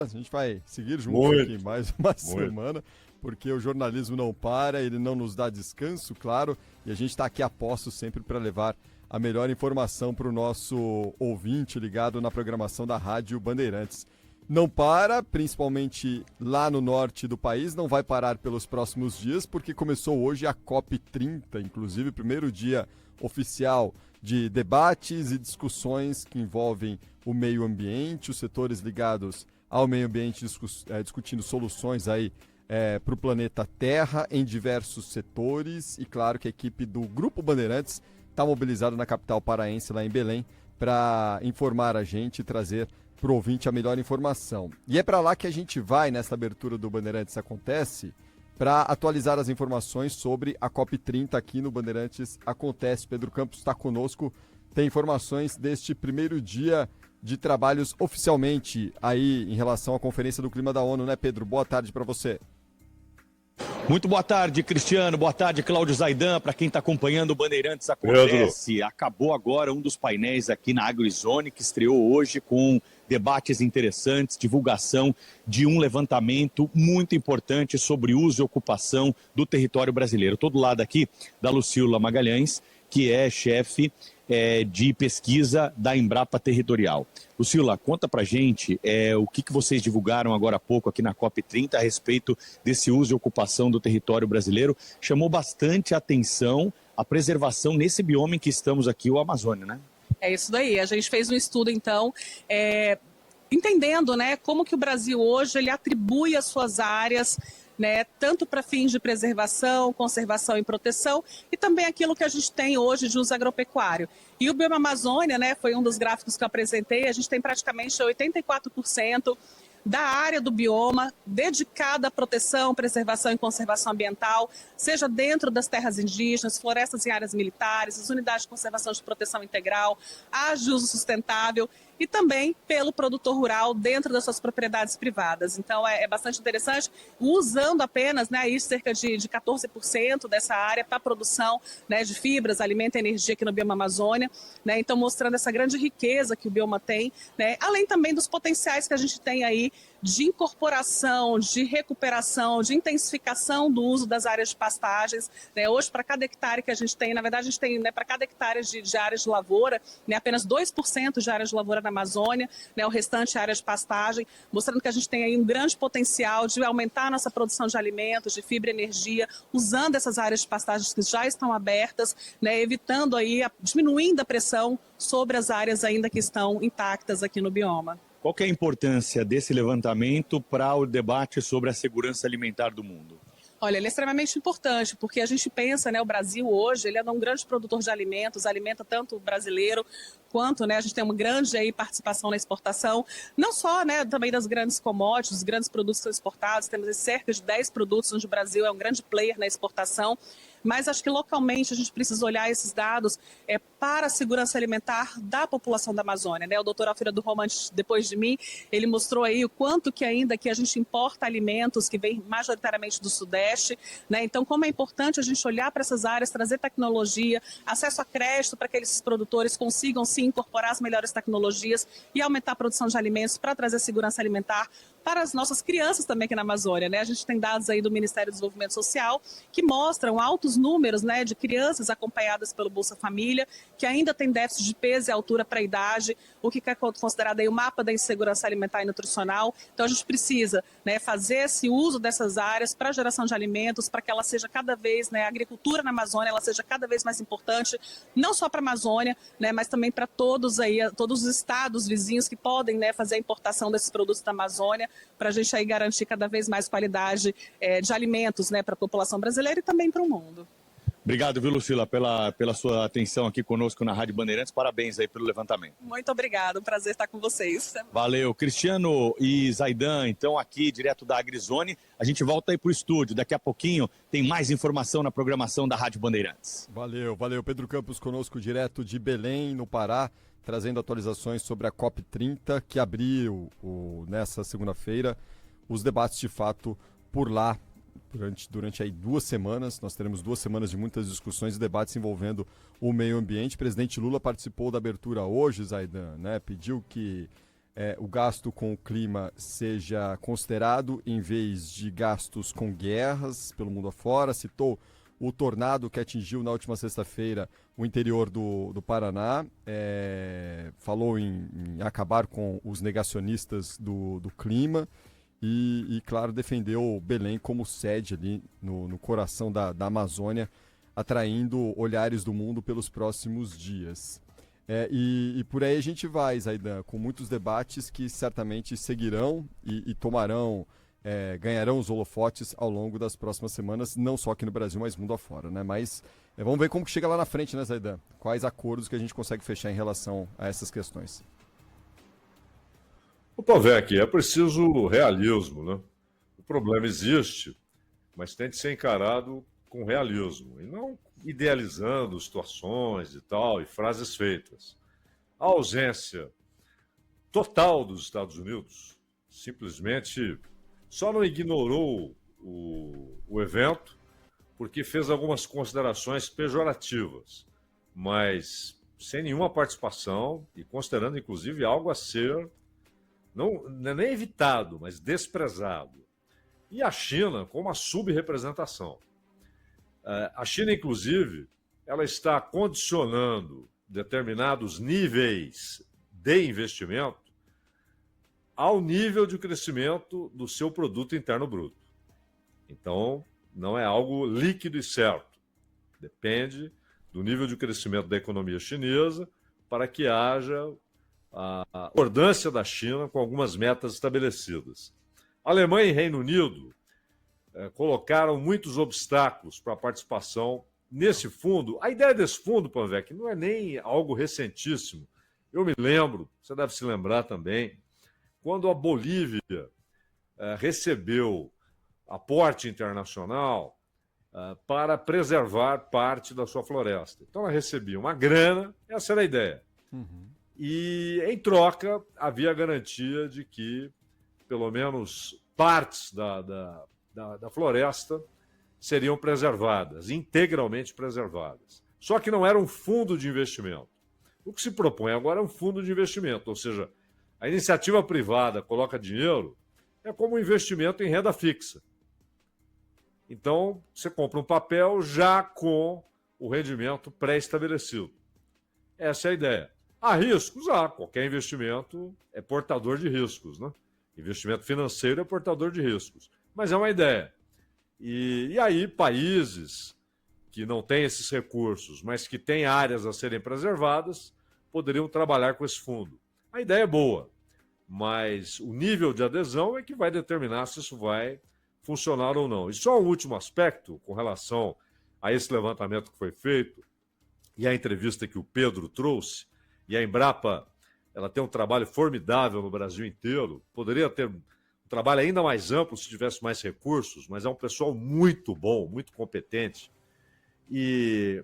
A gente vai seguir juntos aqui mais uma semana, porque o jornalismo não para, ele não nos dá descanso, claro, e a gente está aqui a posto sempre para levar a melhor informação para o nosso ouvinte ligado na programação da Rádio Bandeirantes. Não para, principalmente lá no norte do país, não vai parar pelos próximos dias, porque começou hoje a COP30, inclusive o primeiro dia oficial de debates e discussões que envolvem o meio ambiente, os setores ligados ao meio ambiente, discutindo soluções aí para o planeta Terra em diversos setores. E claro que a equipe do Grupo Bandeirantes está mobilizada na capital paraense, lá em Belém, para informar a gente e trazer para o ouvinte a melhor informação. E é para lá que a gente vai nessa abertura do Bandeirantes Acontece, para atualizar as informações sobre a COP30 aqui no Bandeirantes Acontece. Pedro Campos está conosco, tem informações deste primeiro dia de trabalhos oficialmente aí em relação à Conferência do Clima da ONU, né, Pedro? Boa tarde para você. Muito boa tarde, Cristiano. Boa tarde, Cláudio Zaidan. Para quem está acompanhando o Bandeirantes Acontece, acabou agora um dos painéis aqui na AgriZone, que estreou hoje com debates interessantes, divulgação de um levantamento muito importante sobre uso e ocupação do território brasileiro. Todo lado aqui da Lucília Magalhães, que é chefe de pesquisa da Embrapa Territorial. Lucília, conta pra gente o que vocês divulgaram agora há pouco aqui na COP30 a respeito desse uso e ocupação do território brasileiro. Chamou bastante atenção a preservação nesse bioma em que estamos aqui, o Amazônia, né? É isso daí. A gente fez um estudo, então, entendendo, né, como que o Brasil hoje ele atribui as suas áreas, né, tanto para fins de preservação, conservação e proteção, e também aquilo que a gente tem hoje de uso agropecuário. E o Bioma Amazônia, né, foi um dos gráficos que eu apresentei, a gente tem praticamente 84% da área do bioma dedicada à proteção, preservação e conservação ambiental, seja dentro das terras indígenas, florestas em áreas militares, as unidades de conservação de proteção integral, as de uso sustentável e também pelo produtor rural dentro das suas propriedades privadas. Então é bastante interessante, usando apenas, né, aí cerca de 14% dessa área para a produção, né, de fibras, alimento e energia aqui no bioma Amazônia, né, então mostrando essa grande riqueza que o bioma tem, né, além também dos potenciais que a gente tem aí de incorporação, de recuperação, de intensificação do uso das áreas de pastagens, né, hoje para cada hectare que a gente tem, na verdade a gente tem, né, para cada hectare de áreas de lavoura, né, apenas 2% de áreas de lavoura na Amazônia, né, o restante é área de pastagem, mostrando que a gente tem aí um grande potencial de aumentar a nossa produção de alimentos, de fibra e energia, usando essas áreas de pastagens que já estão abertas, né, evitando aí, diminuindo a pressão sobre as áreas ainda que estão intactas aqui no bioma. Qual que é a importância desse levantamento para o debate sobre a segurança alimentar do mundo? Olha, ele é extremamente importante, porque a gente pensa, né, o Brasil hoje, ele é um grande produtor de alimentos, alimenta tanto o brasileiro quanto, né, a gente tem uma grande aí participação na exportação, não só, né, também das grandes commodities, os grandes produtos que são exportados, temos cerca de 10 produtos onde o Brasil é um grande player na exportação, mas acho que localmente a gente precisa olhar esses dados para a segurança alimentar da população da Amazônia, né? O doutor Alfredo Roman, depois de mim, ele mostrou aí o quanto que ainda que a gente importa alimentos que vêm majoritariamente do Sudeste, né? Então, como é importante a gente olhar para essas áreas, trazer tecnologia, acesso a crédito para que esses produtores consigam sim incorporar as melhores tecnologias e aumentar a produção de alimentos para trazer segurança alimentar para as nossas crianças também aqui na Amazônia, né? A gente tem dados aí do Ministério do Desenvolvimento Social que mostram altos números, né, de crianças acompanhadas pelo Bolsa Família, que ainda tem déficit de peso e altura para a idade, o que é considerado aí o mapa da insegurança alimentar e nutricional. Então a gente precisa, né, fazer esse uso dessas áreas para a geração de alimentos, para que ela seja cada vez, né, a agricultura na Amazônia, ela seja cada vez mais importante, não só para a Amazônia, né, mas também para todos os estados vizinhos que podem, né, fazer a importação desses produtos da Amazônia, para a gente aí garantir cada vez mais qualidade de alimentos, né, para a população brasileira e também para o mundo. Obrigado, viu, Lucília, pela sua atenção aqui conosco na Rádio Bandeirantes. Parabéns aí pelo levantamento. Muito obrigada, um prazer estar com vocês. Valeu. Cristiano e Zaidan, então aqui direto da AgriZone. A gente volta aí pro estúdio. Daqui a pouquinho tem mais informação na programação da Rádio Bandeirantes. Valeu. Pedro Campos conosco direto de Belém, no Pará, trazendo atualizações sobre a COP30, que abriu nessa segunda-feira os debates de fato por lá. Durante aí 2 semanas, nós teremos 2 semanas de muitas discussões e debates envolvendo o meio ambiente. O presidente Lula participou da abertura hoje, Zaidan, né? Pediu que o gasto com o clima seja considerado em vez de gastos com guerras pelo mundo afora. Citou o tornado que atingiu na última sexta-feira o interior do Paraná. Falou em acabar com os negacionistas do clima e, claro, defendeu Belém como sede ali no coração da Amazônia, atraindo olhares do mundo pelos próximos dias. E por aí a gente vai, Zaidan, com muitos debates que certamente seguirão e tomarão, ganharão os holofotes ao longo das próximas semanas, não só aqui no Brasil, mas mundo afora, né? Mas vamos ver como que chega lá na frente, né, Zaidan? Quais acordos que a gente consegue fechar em relação a essas questões. O Pavec, é preciso realismo, né? O problema existe, mas tem de ser encarado com realismo, e não idealizando situações e tal, e frases feitas. A ausência total dos Estados Unidos simplesmente só não ignorou o evento porque fez algumas considerações pejorativas, mas sem nenhuma participação e considerando, inclusive, algo a ser, não é nem evitado, mas desprezado. E a China com uma subrepresentação. A China, inclusive, ela está condicionando determinados níveis de investimento ao nível de crescimento do seu produto interno bruto. Então, não é algo líquido e certo. Depende do nível de crescimento da economia chinesa para que haja a concordância da China com algumas metas estabelecidas. Alemanha e Reino Unido colocaram muitos obstáculos para a participação nesse fundo. A ideia desse fundo, Pavec, não é nem algo recentíssimo. Eu me lembro, você deve se lembrar também, quando a Bolívia recebeu aporte internacional para preservar parte da sua floresta. Então ela recebia uma grana, essa era a ideia. Uhum. E, em troca, havia a garantia de que, pelo menos, partes da floresta seriam preservadas, integralmente preservadas. Só que não era um fundo de investimento. O que se propõe agora é um fundo de investimento, ou seja, a iniciativa privada coloca dinheiro, é como um investimento em renda fixa. Então, você compra um papel já com o rendimento pré-estabelecido. Essa é a ideia. Há riscos? Qualquer investimento é portador de riscos, né? Investimento financeiro é portador de riscos. Mas é uma ideia. E aí, países que não têm esses recursos, mas que têm áreas a serem preservadas, poderiam trabalhar com esse fundo. A ideia é boa, mas o nível de adesão é que vai determinar se isso vai funcionar ou não. E só um último aspecto com relação a esse levantamento que foi feito e a entrevista que o Pedro trouxe, e a Embrapa ela tem um trabalho formidável no Brasil inteiro, poderia ter um trabalho ainda mais amplo se tivesse mais recursos, mas é um pessoal muito bom, muito competente. E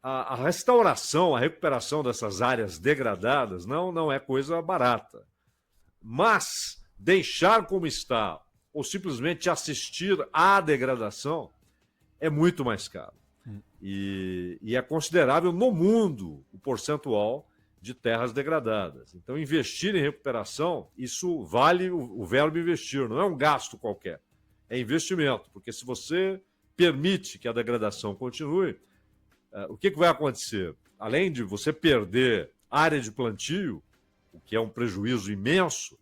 a restauração, a recuperação dessas áreas degradadas não é coisa barata. Mas deixar como está ou simplesmente assistir à degradação é muito mais caro. E é considerável no mundo o percentual de terras degradadas. Então, investir em recuperação, isso vale o verbo investir, não é um gasto qualquer, é investimento, porque se você permite que a degradação continue, o que vai acontecer? Além de você perder área de plantio, o que é um prejuízo imenso,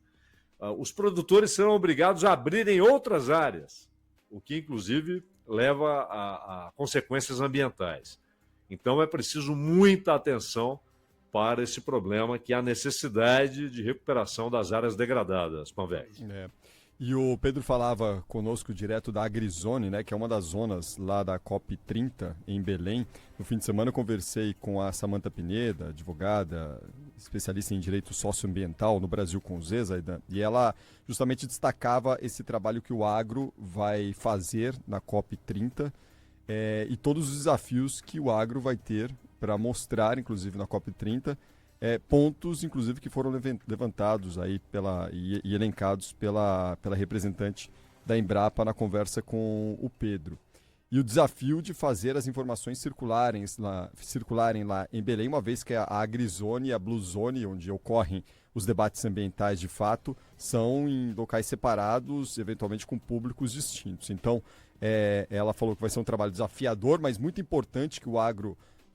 os produtores serão obrigados a abrirem outras áreas, o que, inclusive, leva a consequências ambientais. Então, é preciso muita atenção para esse problema, que é a necessidade de recuperação das áreas degradadas, Panvec. E o Pedro falava conosco direto da AgriZone, né, que é uma das zonas lá da COP30 em Belém. No fim de semana eu conversei com a Samantha Pineda, advogada, especialista em direito socioambiental no Brasil com o Zaidan, e ela justamente destacava esse trabalho que o agro vai fazer na COP30 e todos os desafios que o agro vai ter para mostrar, inclusive na COP30, pontos, inclusive, que foram levantados aí e elencados pela representante da Embrapa na conversa com o Pedro. E o desafio de fazer as informações circularem lá em Belém, uma vez que a AgriZone e a Blue Zone, onde ocorrem os debates ambientais, de fato, são em locais separados, eventualmente com públicos distintos. Então, ela falou que vai ser um trabalho desafiador, mas muito importante que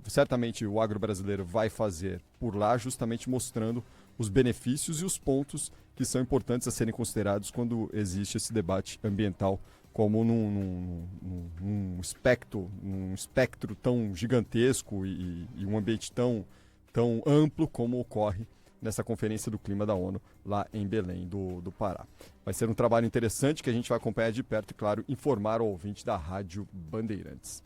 certamente o agro brasileiro vai fazer por lá, justamente mostrando os benefícios e os pontos que são importantes a serem considerados quando existe esse debate ambiental, como num espectro tão gigantesco e um ambiente tão amplo como ocorre nessa Conferência do Clima da ONU lá em Belém do Pará. Vai ser um trabalho interessante que a gente vai acompanhar de perto e, claro, informar o ouvinte da Rádio Bandeirantes.